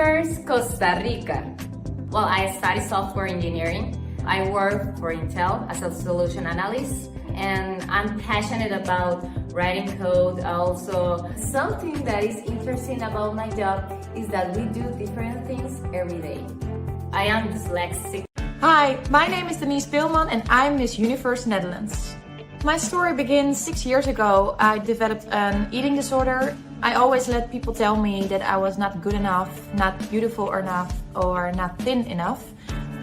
Universe, Costa Rica. Well, I study software engineering. I work for Intel as a solution analyst, and I'm passionate about writing code. Also, something that is interesting about my job is that we do different things every day. I am dyslexic. Hi, my name is Denise Beelman and I'm Miss Universe Netherlands. My story begins 6 years ago. I developed an eating disorder. I always let people tell me that I was not good enough, not beautiful enough, or not thin enough.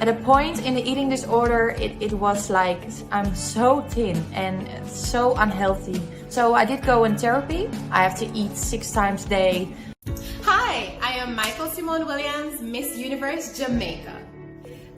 At a point in the eating disorder, it was like I'm so thin and so unhealthy. So I did go in therapy. I have to eat 6 times a day. Hi, I am Michael Simone Williams, Miss Universe Jamaica.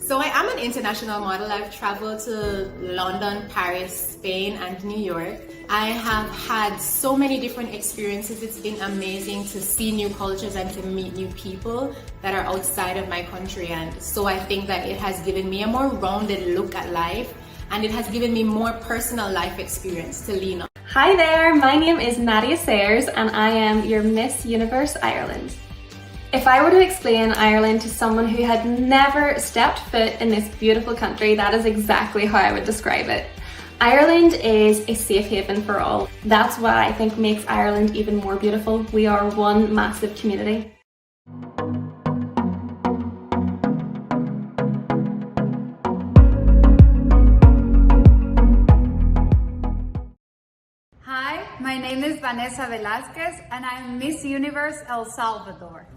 So I am an international model. I've traveled to London, Paris, Spain, and New York. I have had so many different experiences. It's been amazing to see new cultures and to meet new people that are outside of my country. And so I think that it has given me a more rounded look at life, and it has given me more personal life experience to lean on. Hi there, my name is Nadia Sayers and I am your Miss Universe Ireland. If I were to explain Ireland to someone who had never stepped foot in this beautiful country, that is exactly how I would describe it. Ireland is a safe haven for all. That's what I think makes Ireland even more beautiful. We are one massive community. Hi, my name is Vanessa Velazquez and I'm Miss Universe El Salvador.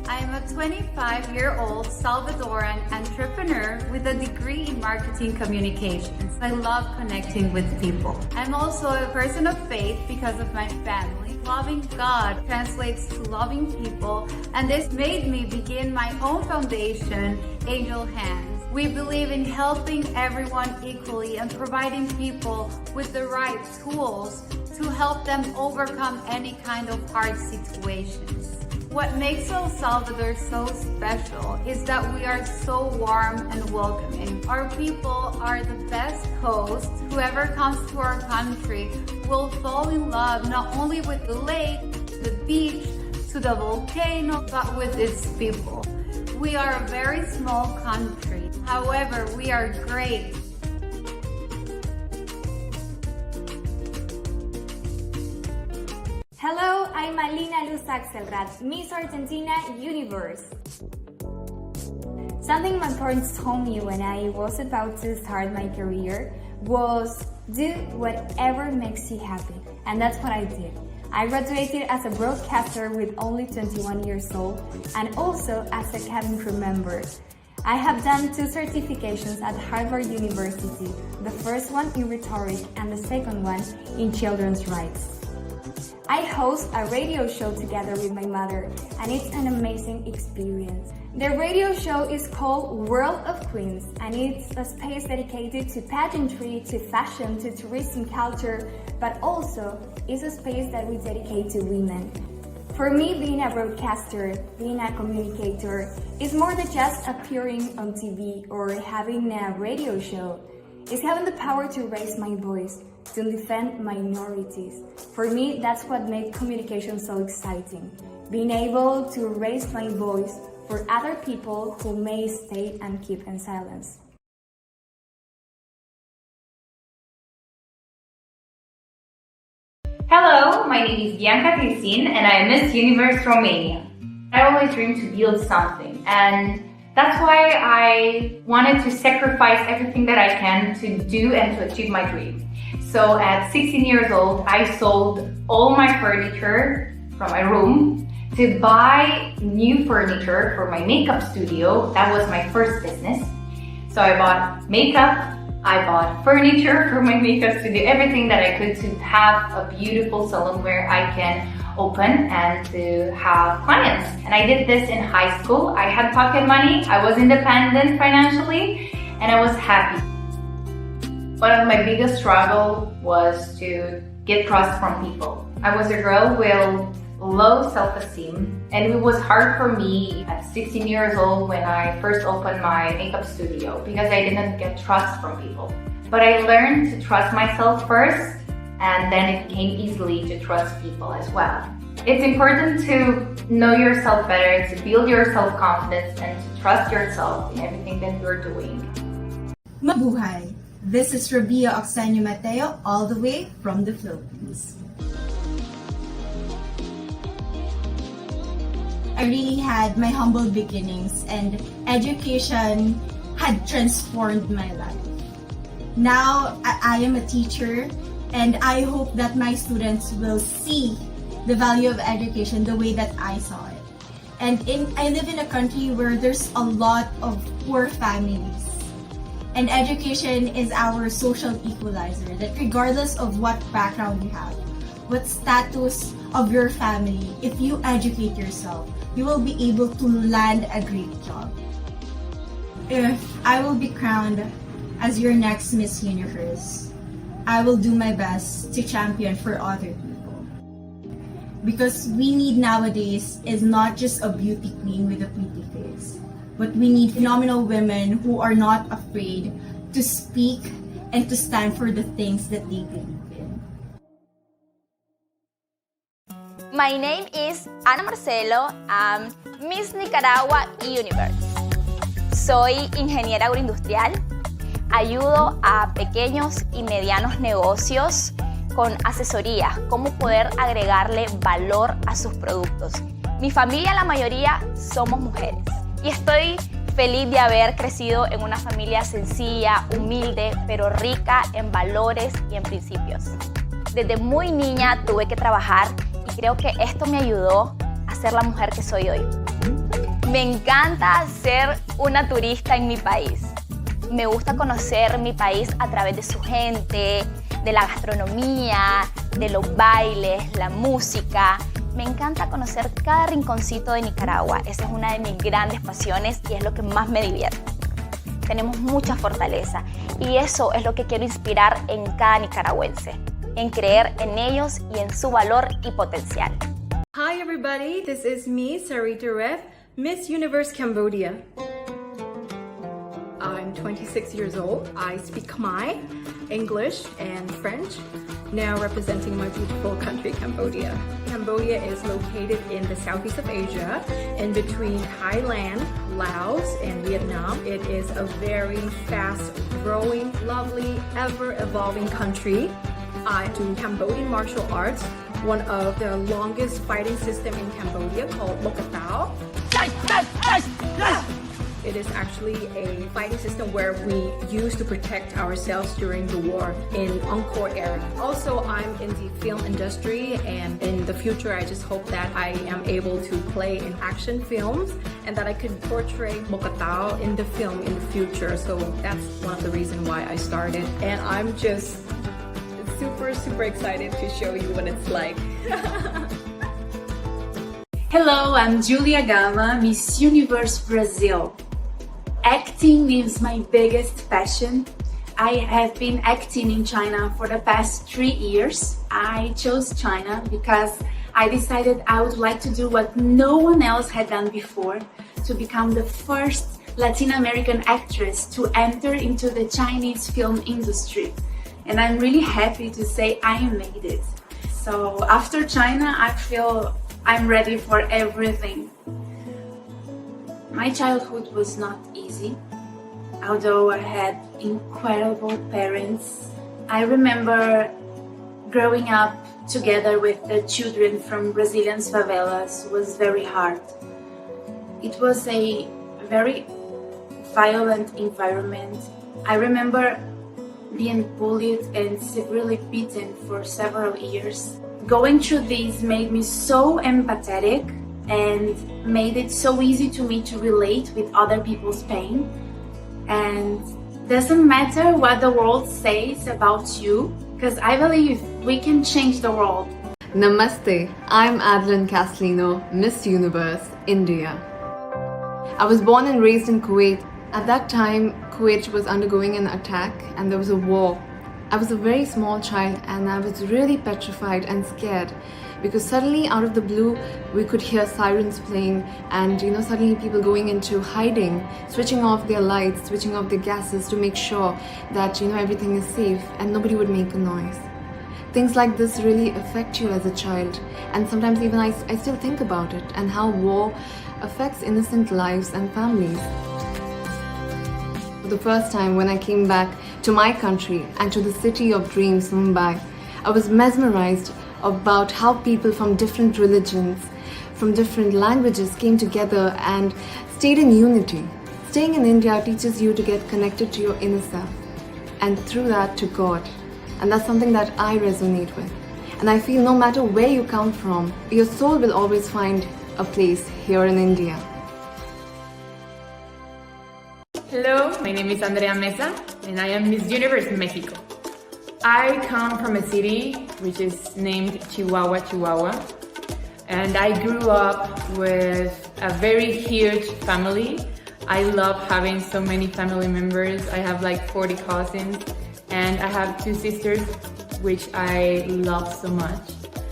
I am a 25-year-old Salvadoran entrepreneur with a degree in marketing communications. I love connecting with people. I'm also a person of faith because of my family. Loving God translates to loving people, and this made me begin my own foundation, Angel Hands. We believe in helping everyone equally and providing people with the right tools to help them overcome any kind of hard situations. What makes El Salvador so special is that we are so warm and welcoming. Our people are the best hosts. Whoever comes to our country will fall in love not only with the lake, the beach, to the volcano, but with its people. We are a very small country. However, we are great. Hello, I'm Alina Lustaxel, Miss Argentina Universe. Something my parents told me when I was about to start my career was do whatever makes you happy, and that's what I did. I graduated as a broadcaster with only 21 years old and also as a cabin crew member. I have done 2 certifications at Harvard University, the first one in rhetoric and the second one in children's rights. I host a radio show together with my mother, and it's an amazing experience. The radio show is called World of Queens, and it's a space dedicated to pageantry, to fashion, to tourism culture, but also it's a space that we dedicate to women. For me, being a broadcaster, being a communicator, is more than just appearing on TV or having a radio show. It's having the power to raise my voice, to defend minorities. For me, that's what makes communication so exciting. Being able to raise my voice for other people who may stay and keep in silence. Hello, my name is Bianca and I am Miss Universe Romania. I always dreamed to build something, and that's why I wanted to sacrifice everything that I can to do and to achieve my dream. So at 16 years old, I sold all my furniture from my room to buy new furniture for my makeup studio. That was my first business. So I bought makeup, I bought furniture for my makeup studio, everything that I could to have a beautiful salon where I can open and to have clients. And I did this in high school. I had pocket money, I was independent financially, and I was happy. One of my biggest struggle was to get trust from people. I was a girl with low self-esteem, and it was hard for me at 16 years old when I first opened my makeup studio because I didn't get trust from people. But I learned to trust myself first, and then it came easily to trust people as well. It's important to know yourself better, to build your self-confidence, and to trust yourself in everything that you're doing. Mabuhay! This is Rubio Oceania Mateo, all the way from the Philippines. I really had my humble beginnings, and education had transformed my life. Now I am a teacher, and I hope that my students will see the value of education the way that I saw it. And I live in a country where there's a lot of poor families. And education is our social equalizer, that regardless of what background you have, what status of your family, if you educate yourself, you will be able to land a great job. If I will be crowned as your next Miss Universe, I will do my best to champion for other people. Because we need nowadays is not just a beauty queen with a pretty face, but we need phenomenal women who are not afraid to speak and to stand for the things that they believe in. My name is Ana Marcelo. I'm Miss Nicaragua Universe. Soy ingeniera agroindustrial. Ayudo a pequeños y medianos negocios con asesoría, cómo poder agregarle valor a sus productos. Mi familia, la mayoría, somos mujeres y estoy feliz de haber crecido en una familia sencilla, humilde, pero rica en valores y en principios. Desde muy niña tuve que trabajar y creo que esto me ayudó a ser la mujer que soy hoy. Me encanta ser una turista en mi país. Me gusta conocer mi país a través de su gente, de la gastronomía, de los bailes, la música. Me encanta conocer cada rinconcito de Nicaragua. Esa es una de mis grandes pasiones y es lo que más me divierte. Tenemos mucha fortaleza y eso es lo que quiero inspirar en cada nicaragüense, en creer en ellos y en su valor y potencial. Hi everybody, this is me, Sarita Ref, Miss Universe Cambodia. I'm 26 years old. I speak Khmer, English, and French, now representing my beautiful country, Cambodia. Cambodia is located in the southeast of Asia, in between Thailand, Laos, and Vietnam. It is a very fast-growing, lovely, ever-evolving country. I do Cambodian martial arts, one of the longest fighting system in Cambodia called Mokatao. It is actually a fighting system where we use to protect ourselves during the war in Angkor era. Also, I'm in the film industry, and in the future, I just hope that I am able to play in action films and that I could portray Mokatao in the film in the future. So that's one of the reasons why I started. And I'm just super excited to show you what it's like. Hello, I'm Julia Gama, Miss Universe Brazil. Acting is my biggest passion. I have been acting in China for the past 3 years. I chose China because I decided I would like to do what no one else had done before, to become the first Latin American actress to enter into the Chinese film industry. And I'm really happy to say I made it. So after China, I feel I'm ready for everything. My childhood was not easy, although I had incredible parents. I remember growing up together with the children from Brazilian favelas was very hard. It was a very violent environment. I remember being bullied and severely beaten for several years. Going through this made me so empathetic and made it so easy to me to relate with other people's pain. And doesn't matter what the world says about you, because I believe we can change the world. Namaste, I'm Adeline Castellino, Miss Universe, India. I was born and raised in Kuwait. At that time, Kuwait was undergoing an attack and there was a war. I was a very small child and I was really petrified and scared because suddenly out of the blue we could hear sirens playing and suddenly people going into hiding, switching off their lights, switching off their gases to make sure that everything is safe and nobody would make a noise. Things like this really affect you as a child, and sometimes even I still think about it and how war affects innocent lives and families. For the first time when I came back to my country and to the city of dreams, Mumbai, I was mesmerized about how people from different religions, from different languages came together and stayed in unity. Staying in India teaches you to get connected to your inner self, and through that to God. And that's something that I resonate with. And I feel no matter where you come from, your soul will always find a place here in India. Hello, my name is Andrea Mesa, and I am Miss Universe Mexico. I come from a city which is named Chihuahua, Chihuahua, and I grew up with a very huge family. I love having so many family members. I have like 40 cousins, and I have 2 sisters, which I love so much.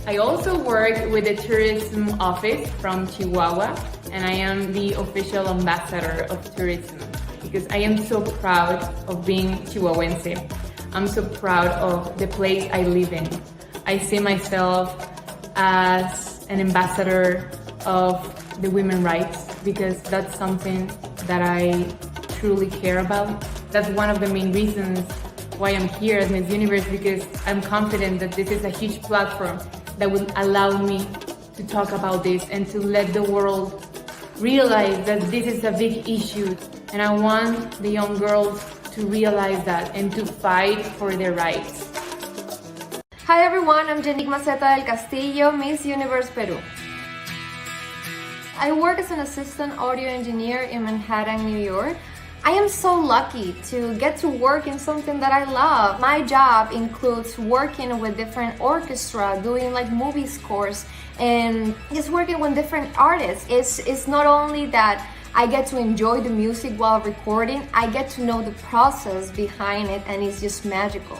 I also work with the tourism office from Chihuahua, and I am the official ambassador of tourism because I am so proud of being Chihuahuense. I'm so proud of the place I live in. I see myself as an ambassador of the women's rights because that's something that I truly care about. That's one of the main reasons why I'm here as Miss Universe, because I'm confident that this is a huge platform that will allow me to talk about this and to let the world realize that this is a big issue. And I want the young girls to realize that and to fight for their rights. Hi everyone, I'm Janique Maceta del Castillo, Miss Universe Peru. I work as an assistant audio engineer in Manhattan, New York. I am so lucky to get to work in something that I love. My job includes working with different orchestra, doing like movie scores, and just working with different artists. It's not only that I get to enjoy the music while recording, I get to know the process behind it, and it's just magical.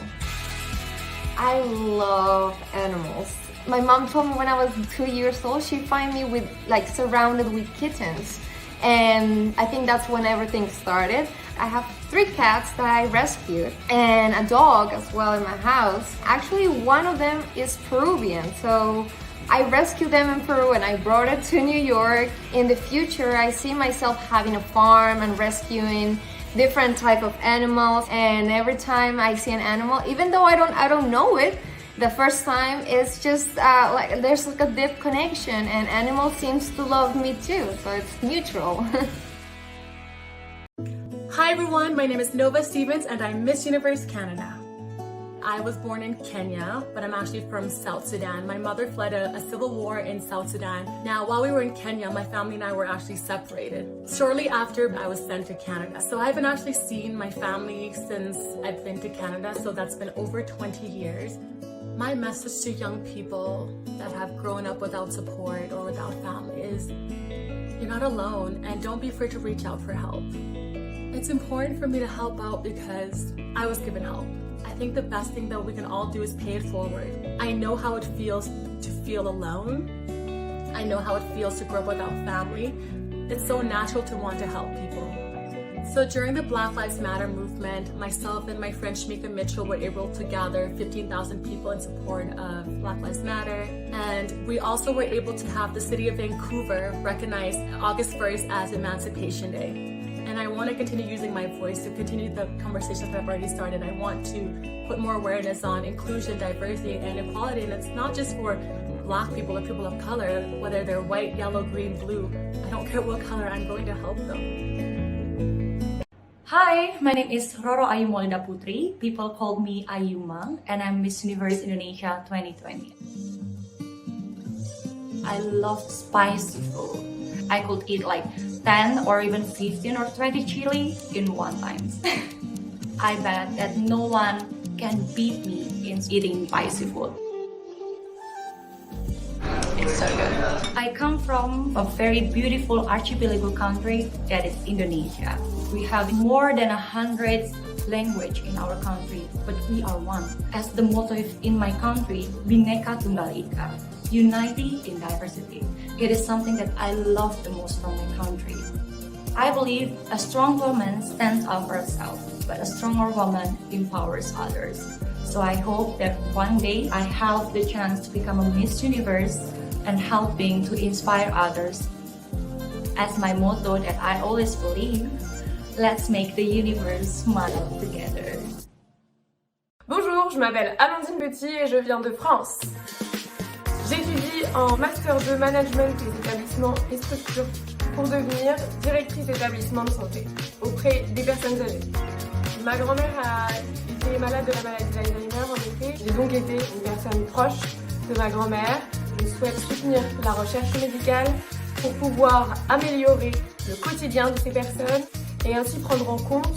I love animals. My mom told me when I was 2 years old, she found me with surrounded with kittens. And I think that's when everything started. I have 3 cats that I rescued and a dog as well in my house. Actually, one of them is Peruvian, so I rescued them in Peru and I brought it to New York. In the future, I see myself having a farm and rescuing different type of animals. And every time I see an animal, even though I don't know it, the first time it's just there's like a deep connection, and animal seems to love me too, so it's mutual. Hi everyone, my name is Nova Stevens and I'm Miss Universe Canada. I was born in Kenya, but I'm actually from South Sudan. My mother fled a civil war in South Sudan. Now, while we were in Kenya, my family and I were actually separated. Shortly after, I was sent to Canada. So I haven't actually seen my family since I've been to Canada, so that's been over 20 years. My message to young people that have grown up without support or without family is you're not alone, and don't be afraid to reach out for help. It's important for me to help out because I was given help. I think the best thing that we can all do is pay it forward. I know how it feels to feel alone. I know how it feels to grow up without family. It's so natural to want to help people. So during the Black Lives Matter movement, myself and my friend Shamika Mitchell were able to gather 15,000 people in support of Black Lives Matter. And we also were able to have the city of Vancouver recognize August 1st as Emancipation Day. And I want to continue using my voice to continue the conversations that I've already started. I want to put more awareness on inclusion, diversity, and equality. And it's not just for Black people or people of color, whether they're white, yellow, green, blue. I don't care what color, I'm going to help them. Hi, my name is Roro Ayu Molinda Putri. People call me Ayuma, and I'm Miss Universe Indonesia 2020. I love spicy food. I could eat like 10 or even 15 or 20 chili in one time. I bet that no one can beat me in eating spicy food. It's so good. I come from a very beautiful archipelago country that is Indonesia. We have more than 100 languages in our country, but we are one. As the motto in my country, Bhinneka Tunggal Ika, unity in diversity. It is something that I love the most from my country. I believe a strong woman stands up for herself, but a stronger woman empowers others. So I hope that one day I have the chance to become a Miss Universe and helping to inspire others. As my motto that I always believe, let's make the universe smile together. Bonjour, je m'appelle Amandine Petit et je viens de France. J'étudie en Master 2 Management des établissements et structures pour devenir directrice d'établissement de santé auprès des personnes âgées. Ma grand-mère a été malade de la maladie d'Alzheimer en effet. J'ai donc été une personne proche de ma grand-mère. Je souhaite soutenir la recherche médicale pour pouvoir améliorer le quotidien de ces personnes et ainsi prendre en compte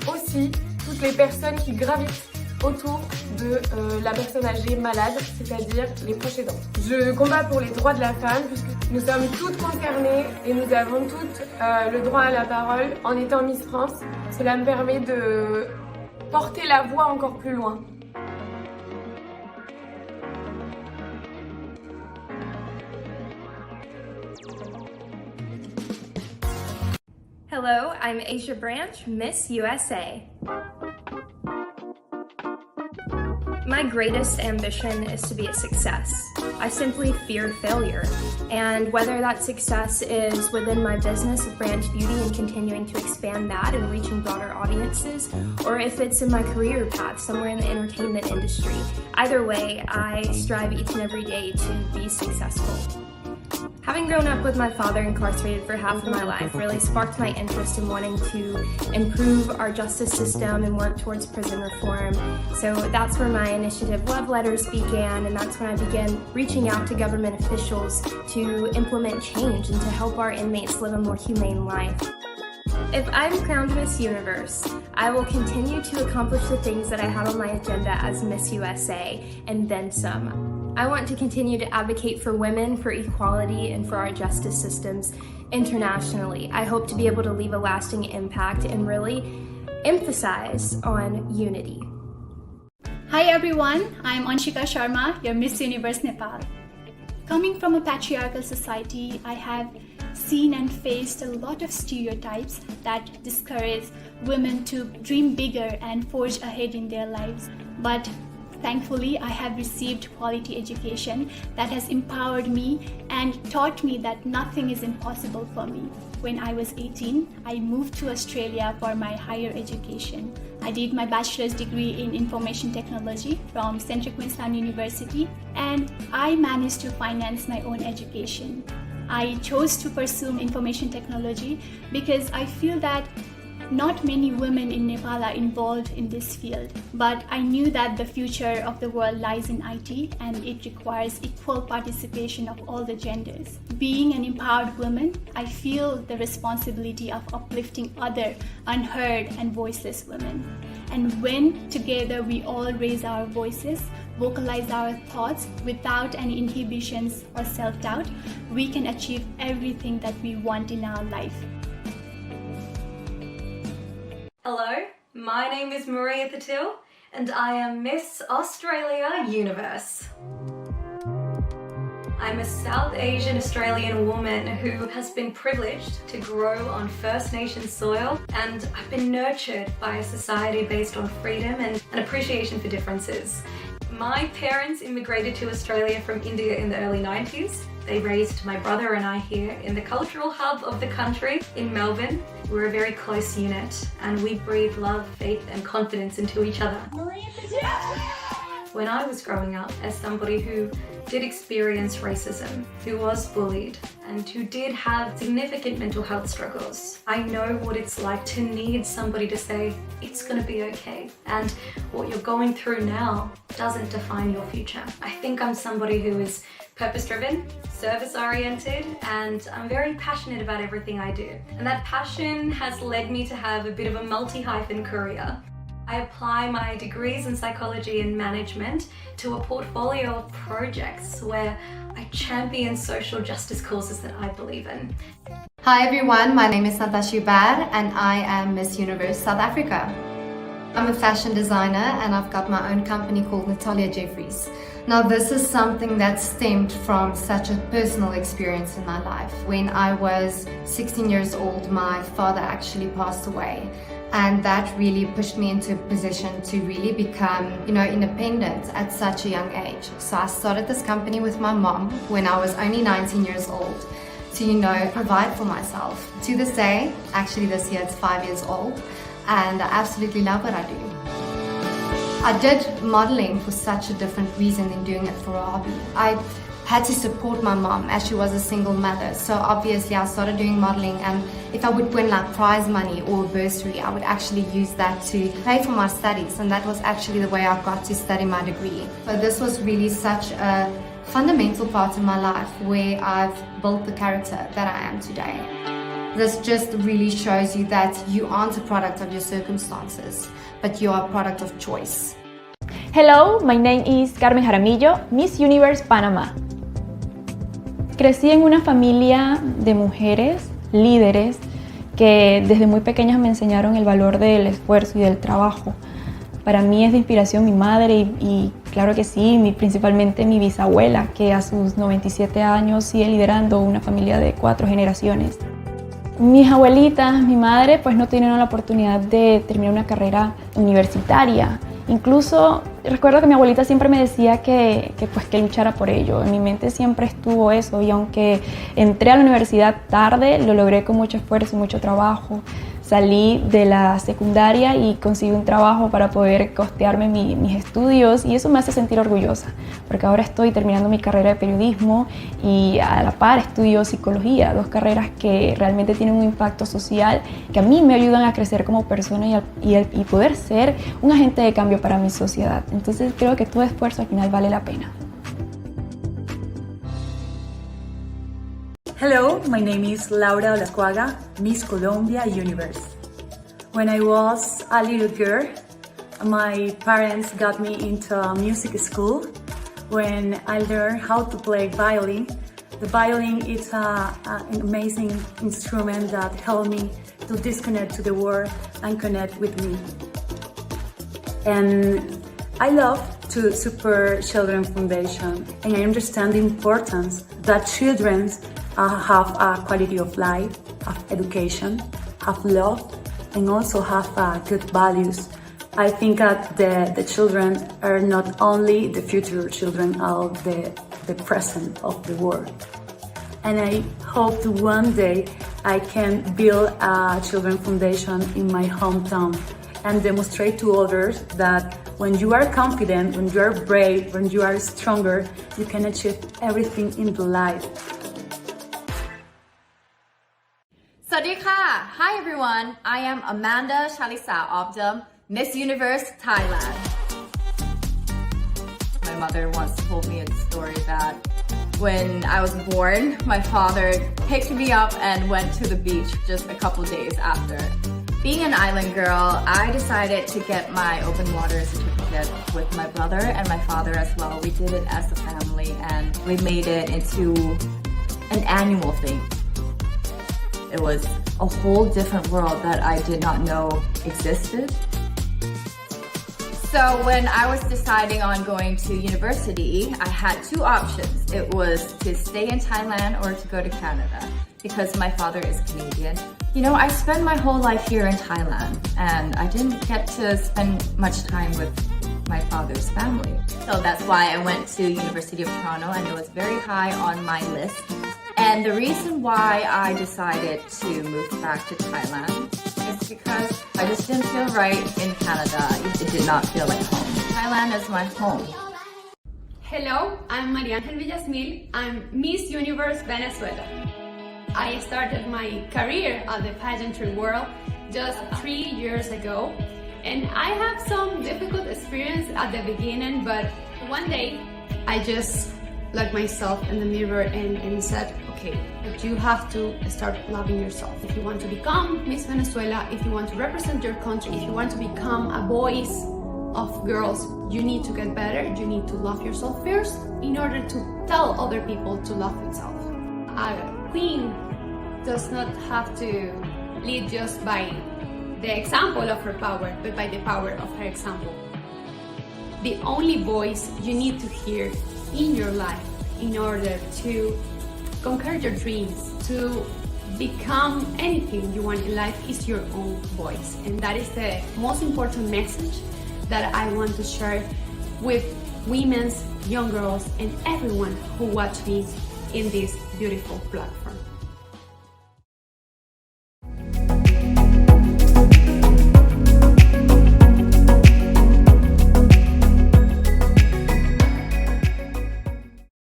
aussi toutes les personnes qui gravitent autour de la personne âgée malade, c'est-à-dire les proches aidants. Je combats pour les droits de la femme puisque nous sommes toutes concernées et nous avons toutes le droit à la parole en étant Miss France. Cela me permet de porter la voix encore plus loin. Hello, I'm Asia Branch, Miss USA. My greatest ambition is to be a success. I simply fear failure, and whether that success is within my business of Branch Beauty and continuing to expand that and reaching broader audiences, or if it's in my career path somewhere in the entertainment industry, either way, I strive each and every day to be successful. Having grown up with my father incarcerated for half of my life really sparked my interest in wanting to improve our justice system and work towards prison reform. So that's where my initiative Love Letters began, and that's when I began reaching out to government officials to implement change and to help our inmates live a more humane life. If I'm crowned Miss Universe, I will continue to accomplish the things that I had on my agenda as Miss USA, and then some. I want to continue to advocate for women, for equality, and for our justice systems internationally. I hope to be able to leave a lasting impact and really emphasize on unity. Hi everyone, I'm Anshika Sharma, your Miss Universe Nepal. Coming from a patriarchal society, I have seen and faced a lot of stereotypes that discourage women to dream bigger and forge ahead in their lives. But thankfully, I have received quality education that has empowered me and taught me that nothing is impossible for me. When I was 18, I moved to Australia for my higher education. I did my bachelor's degree in information technology from Central Queensland University, and I managed to finance my own education. I chose to pursue information technology because I feel that not many women in Nepal are involved in this field, but I knew that the future of the world lies in IT and it requires equal participation of all the genders. Being an empowered woman, I feel the responsibility of uplifting other unheard and voiceless women. And when together we all raise our voices, vocalize our thoughts without any inhibitions or self-doubt, we can achieve everything that we want in our life. Hello, my name is Maria Patil and I am Miss Australia Universe. I'm a South Asian Australian woman who has been privileged to grow on First Nations soil, and I've been nurtured by a society based on freedom and an appreciation for differences. My parents immigrated to Australia from India in the early 90s. They raised my brother and I here in the cultural hub of the country in Melbourne. We're a very close unit and we breathe love, faith and confidence into each other. When I was growing up, as somebody who did experience racism, who was bullied, and who did have significant mental health struggles, I know what it's like to need somebody to say, it's gonna be okay. And what you're going through now doesn't define your future. I think I'm somebody who is purpose-driven, service-oriented, and I'm very passionate about everything I do. And that passion has led me to have a bit of a multi-hyphen career. I apply my degrees in psychology and management to a portfolio of projects where I champion social justice causes that I believe in. Hi everyone, my name is Natasha Bad and I am Miss Universe South Africa. I'm a fashion designer and I've got my own company called Natalia Jeffries. Now this is something that stemmed from such a personal experience in my life. When I was 16 years old, my father actually passed away. And that really pushed me into a position to really become, independent at such a young age. So I started this company with my mom when I was only 19 years old to, provide for myself. To this day, actually this year it's 5 years old, and I absolutely love what I do. I did modeling for such a different reason than doing it for a hobby. I had to support my mom as she was a single mother. So obviously I started doing modeling, and if I would win like prize money or a bursary, I would actually use that to pay for my studies, and that was actually the way I got to study my degree. But this was really such a fundamental part in my life where I've built the character that I am today. This just really shows you that you aren't a product of your circumstances, but you are a product of choice. Hello, my name is Carmen Jaramillo, Miss Universe Panama. Crecí en una familia de mujeres, líderes, que desde muy pequeñas me enseñaron el valor del esfuerzo y del trabajo. Para mí es de inspiración mi madre y claro que sí, principalmente mi bisabuela, que a sus 97 años sigue liderando una familia de 4 generaciones. Mis abuelitas, mi madre, pues no tuvieron la oportunidad de terminar una carrera universitaria. Incluso recuerdo que mi abuelita siempre me decía que luchara por ello. En mi mente siempre estuvo eso, y aunque entré a la universidad tarde, lo logré con mucho esfuerzo y mucho trabajo. Salí de la secundaria y conseguí un trabajo para poder costearme mis estudios, y eso me hace sentir orgullosa, porque ahora estoy terminando mi carrera de periodismo y a la par estudio psicología, 2 carreras que realmente tienen un impacto social que a mí me ayudan a crecer como persona y poder ser un agente de cambio para mi sociedad. Entonces creo que todo esfuerzo al final vale la pena. Hello, my name is Laura Olascuaga, Miss Colombia Universe. When I was a little girl, my parents got me into a music school. When I learned how to play violin, the violin is an amazing instrument that helped me to disconnect to the world and connect with me. And I love to support Children Foundation, and I understand the importance that children have a quality of life, have education, have love, and also have good values. I think that the children are not only the future children of the present of the world. And I hope to one day I can build a Children Foundation in my hometown and demonstrate to others that when you are confident, when you are brave, when you are stronger, you can achieve everything in the life. Sawadika! Hi everyone, I am Amanda Chalisa of the Miss Universe Thailand. My mother once told me a story that when I was born, my father picked me up and went to the beach just a couple days after. Being an island girl, I decided to get my open water certificate with my brother and my father as well. We did it as a family and we made it into an annual thing. It was a whole different world that I did not know existed. So when I was deciding on going to university, I had 2 options. It was to stay in Thailand or to go to Canada because my father is Canadian. You know, I spent my whole life here in Thailand and I didn't get to spend much time with my father's family. So that's why I went to University of Toronto and it was very high on my list. And the reason why I decided to move back to Thailand is because I just didn't feel right in Canada. It did not feel like home. Thailand is my home. Hello, I'm Mariana Villasmil. I'm Miss Universe Venezuela. I started my career at the pageantry world just 3 years ago. And I have some difficult experience at the beginning, but one day I just looked myself in the mirror and said, okay, but you have to start loving yourself. If you want to become Miss Venezuela, if you want to represent your country, if you want to become a voice of girls, you need to get better. You need to love yourself first in order to tell other people to love themselves. A queen does not have to lead just by the example of her power, but by the power of her example. The only voice you need to hear in your life in order to conquer your dreams, to become anything you want in life is your own voice. And that is the most important message that I want to share with women, young girls, and everyone who watch me in this beautiful platform.